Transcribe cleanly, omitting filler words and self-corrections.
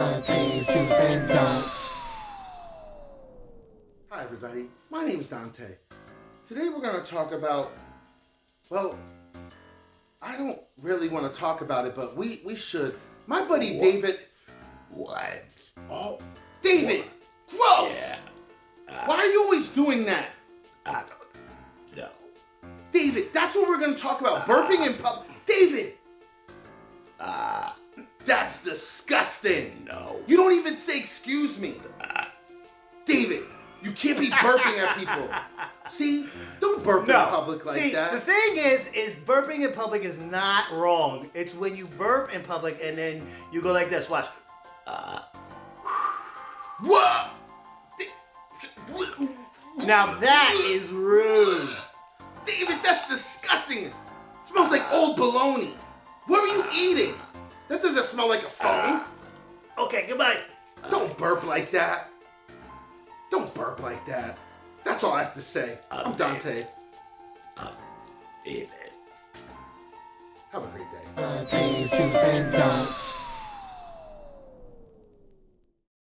DontesDos&Donts. Hi everybody, my name is Dante. Today we're going to talk about, well, I don't really want to talk about it, but we should. My buddy David. What? Oh, David! Gross! Yeah. Why are you always doing that? I don't know. David, that's what we're going to talk about. Burping in public. David! That's disgusting. No. You don't even say excuse me. David, you can't be burping at people. See? Don't burp in public like that. The thing is burping in public is not wrong. It's when you burp in public and then you go like this. Watch. What? Now that is rude. David, that's disgusting. It smells like old bologna. What were you eating? That doesn't smell like a phone. Okay, goodbye. Don't burp like that. Don't burp like that. That's all I have to say. I'm Dante. David. Have a great day. DontesDos&Donts.